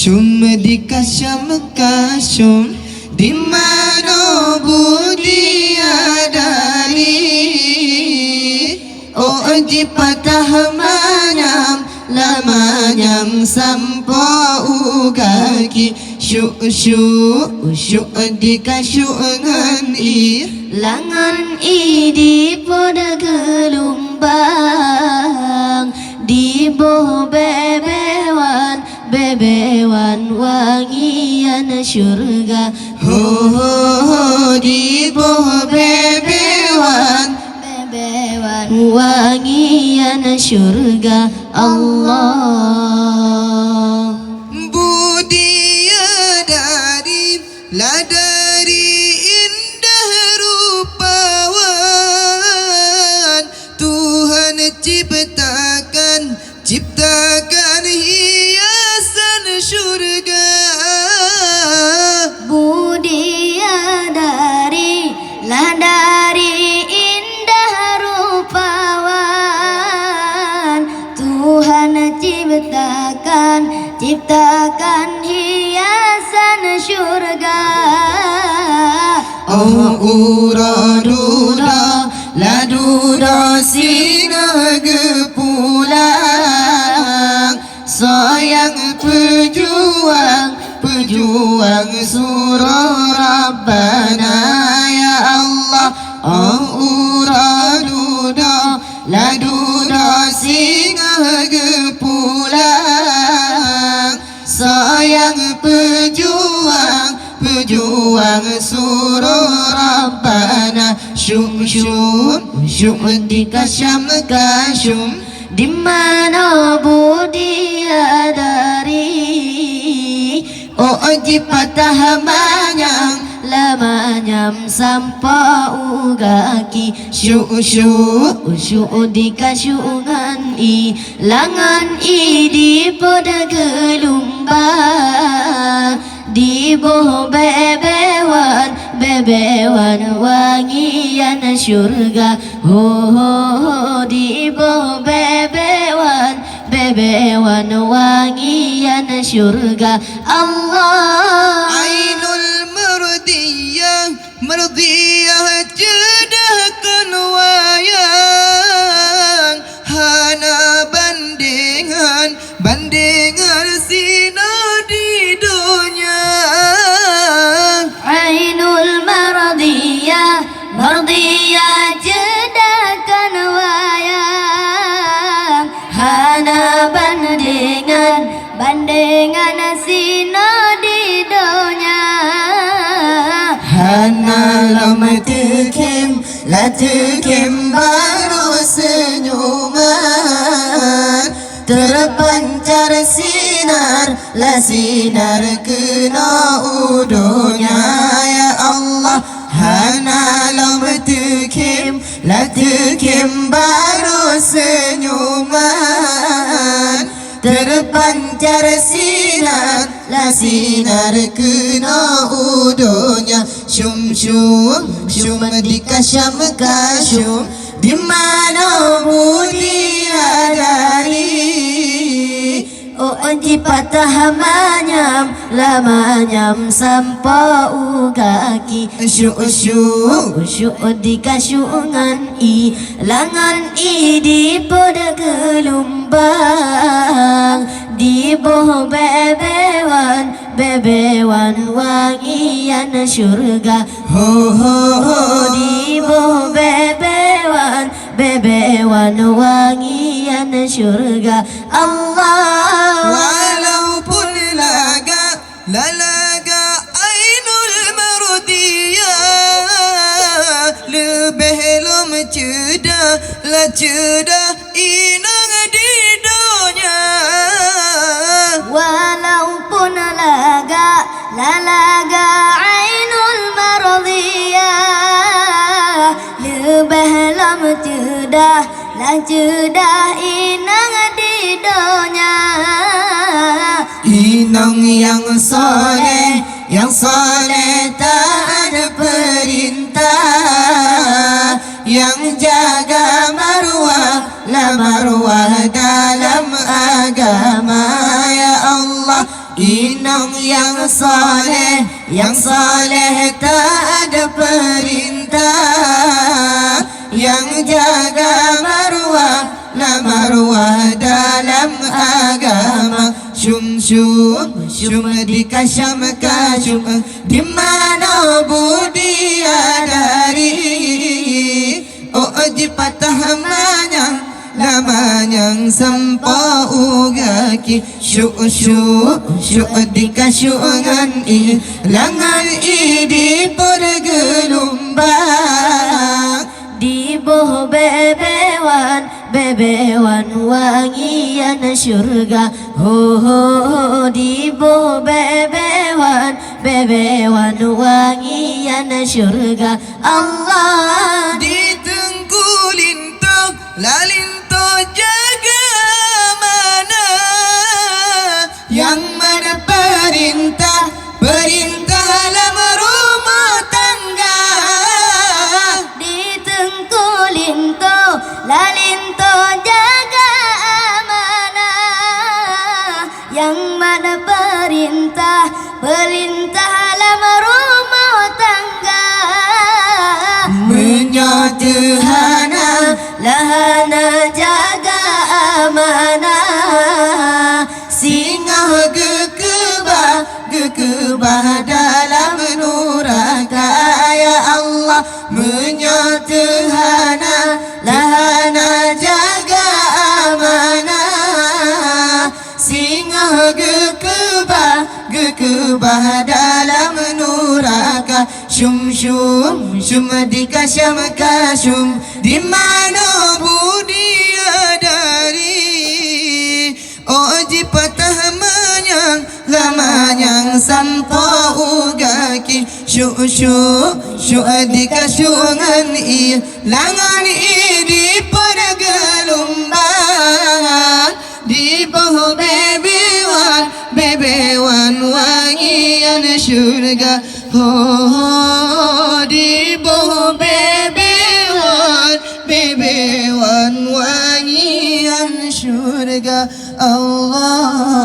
syum di kasyam kasyum, di mana budi adali. Oh di patah manyam lamanyam sampo ugaki, syuk di kasyungan langan di pada gelombang, di boh bebewan wangian syurga. Di boh bebewan wangian syurga Allah. Budi dari ladari indah rupawan, Tuhan ciptakan hiasan syurga. Budi dari ladari indah rupawan, Tuhan ciptakan hiasan syurga. Oh ura-dura ladura singa gepulang, sayang pejuang surah Rabbana ya Allah. Oh ura-dura ladura singa gepulang, sayang pejuang surah Rabbana. Syum di kasyam kasyum, Di mana budi dari, oh di patah manyam lamanyam sampa ugaki, syuk di kasyungan langan di pada gelombang, di boh bebewan wangian syurga. Di boh bebewan wangian syurga Allah. Ainul mardiyah jedahkan wayang, hana bandingan sina di dunia. Ainul mardiyah jedakan wayang, hana bandingan sina di dunia. Hana latikem baru senyuman, terpancar sinar kena udunya ya Allah. Hana latikem baru senyuman, terpancar sinar kena udunya. Syum di kasyam kasyum, di mana budi adari. Oh di patah manyam lamanyam sampa ugaki, Syuk di kasyungan langan di pada gelombang, di boh bebewan wangian syurga. Di boh bebewan wangian syurga Allah. Walaupun lalaga ainul mardiyah, lebih lom cedah inang di dunia. Walaupun lalaga ainul mardiyah, lebih lam cedah inang di dunia. Inang yang soleh taat perintah, yang jaga marwah dalam agama ya Allah. Inang yang soleh tak ada perintah, yang jaga maruah la maruah dalam agama. Syum di kasyam kasyum, di mana budi dari di patah manyang lamanyang sampa ugaki. Syuk di kasyungan langan di pergelombang. Di bawah bebewan wangian syurga. Ho ho ho, di bawah bebewan wangian syurga. Allah Di tengkulinto lalinto jaga mana, yang mana perintah dalam rumah tangga. di tengkulinto lalinto jaga amanah, yang mana perintah dalam rumah tangga. Menyatuhana Lahana jaga amanah, singa gekebah dalam nuraka. Ya Allah, menyatuhana lahana jaga amanah, singa gekebah dalam nuraka. Syum di kasyam kasyum, di mana budi dari oji patah manyang lamanyang sampa ugaki. Syuk di kasyungan langan di pergelombang. Di bawah bebewan wangian syurga. Oh, di bawah bebewan wangian syurga. Allah